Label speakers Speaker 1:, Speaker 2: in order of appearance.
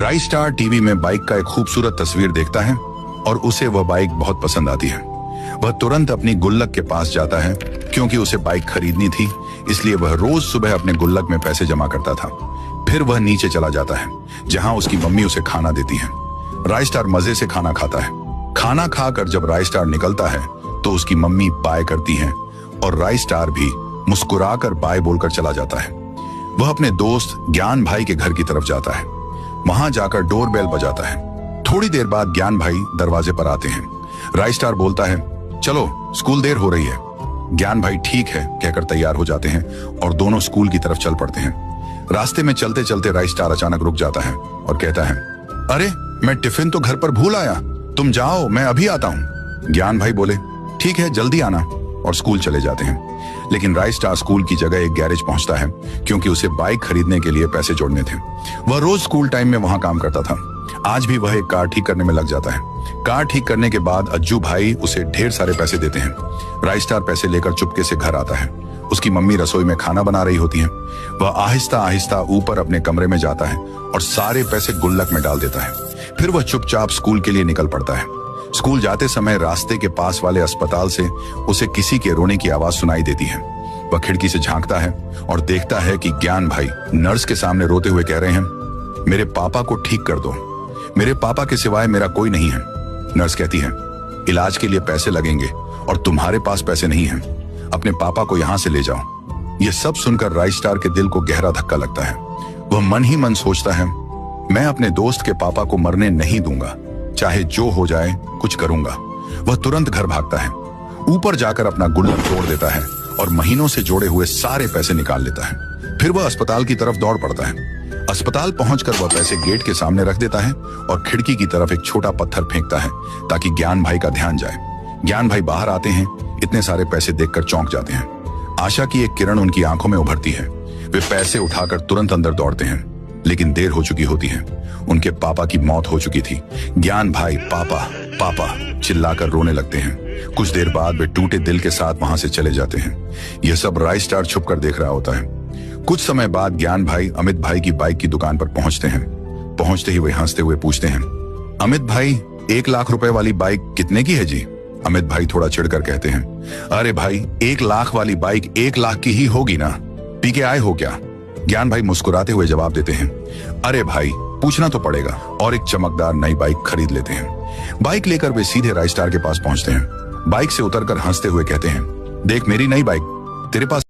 Speaker 1: राइस्टार TV में bike का एक खूबसूरत तस्वीर देखता है और उसे वह बाइक बहुत पसंद आती है। वह तुरंत अपनी गुल्लक के पास जाता है क्योंकि उसे बाइक खरीदनी थी, इसलिए वह रोज सुबह अपने गुल्लक में पैसे जमा करता था। फिर वह नीचे चला जाता है जहां उसकी मम्मी उसे खाना देती है। राइस्टार मजे से खाना खाता है। खाना खाकर जब राइस्टार निकलता है तो उसकी मम्मी बाय करती है और राइस्टार भी मुस्कुराकर बाय बोलकर चला जाता है। वह अपने दोस्त ज्ञान भाई के घर की तरफ जाता है। वहां जाकर डोरबेल बजाता है। थोड़ी देर बाद ज्ञान भाई दरवाजे पर आते हैं। राइस्टार बोलता है, चलो स्कूल देर हो रही है। ज्ञान भाई ठीक है कहकर तैयार हो जाते हैं और दोनों स्कूल की तरफ चल पड़ते हैं। रास्ते में चलते चलते राइस्टार अचानक रुक जाता है और कहता है, अरे मैं टिफिन तो घर पर भूल आया, तुम जाओ मैं अभी आता हूँ। ज्ञान भाई बोले, ठीक है जल्दी आना, और स्कूल चले जाते हैं। लेकिन राइस्टार स्कूल की जगह एक गैरेज पहुंचता है क्योंकि उसे बाइक खरीदने के लिए पैसे जोड़ने थे। वह रोज स्कूल टाइम में वहां काम करता था। आज भी वह एक कार ठीक करने में लग जाता है। कार ठीक करने के बाद अज्जू भाई उसे ढेर सारे पैसे देते हैं। राइस्टार पैसे लेकर चुपके से घर आता है। उसकी मम्मी रसोई में खाना बना रही होती है। वह आहिस्ता आहिस्ता ऊपर अपने कमरे में जाता है और सारे पैसे गुल्लक में डाल देता है। फिर वह चुपचाप स्कूल के लिए निकल पड़ता है। स्कूल जाते समय रास्ते के पास वाले अस्पताल से उसे किसी के रोने की आवाज सुनाई देती है। वह खिड़की से झांकता है और देखता है कि ज्ञान भाई नर्स के सामने रोते हुए कह रहे हैं, मेरे पापा को ठीक कर दो, मेरे पापा के सिवाय मेरा कोई नहीं है। नर्स कहती है, इलाज के लिए पैसे लगेंगे और तुम्हारे पास पैसे नहीं हैं, अपने पापा को यहां से ले जाओ। यह सब सुनकर राइस्टार के दिल को गहरा धक्का लगता है। वह मन ही मन सोचता है, मैं अपने दोस्त के पापा को मरने नहीं दूंगा, चाहे जो हो जाए कुछ करूंगा। वह तुरंत घर भागता है। ऊपर जाकर अपना गुल्लक तोड़ देता है और महीनों से जोड़े हुए सारे पैसे निकाल लेता है। फिर वह अस्पताल की तरफ दौड़ पड़ता है। अस्पताल पहुंचकर वह पैसे गेट के सामने रख देता है और खिड़की की तरफ एक छोटा पत्थर फेंकता है ताकि ज्ञान भाई का ध्यान जाए। ज्ञान भाई बाहर आते हैं। इतने सारे पैसे देखकर चौंक जाते हैं। आशा की एक किरण उनकी आंखों में उभरती है। वे पैसे उठाकर तुरंत अंदर दौड़ते हैं, लेकिन देर हो चुकी होती है। उनके पापा की मौत हो चुकी थी। ज्ञान भाई पापा पापा चिल्लाकर रोने लगते हैं। कुछ देर बाद वे टूटे दिल के साथ वहां से चले जाते हैं। यह सब राइस्टार छुप कर देख रहा होता है। कुछ समय बाद ज्ञान भाई अमित भाई की बाइक की दुकान पर पहुंचते हैं। पहुंचते ही वे हंसते हुए पूछते हैं, अमित भाई 1 लाख रुपए वाली बाइक कितने की है जी? अमित भाई थोड़ा चिढ़कर कहते हैं, अरे भाई 1 लाख वाली बाइक 1 लाख की ही होगी ना, पी के आए हो क्या? ज्ञान भाई मुस्कुराते हुए जवाब देते हैं, अरे भाई पूछना तो पड़ेगा, और एक चमकदार नई बाइक खरीद लेते हैं। बाइक लेकर वे सीधे राइस्टार के पास पहुंचते हैं। बाइक से उतरकर हंसते हुए कहते हैं, देख मेरी नई बाइक, तेरे पास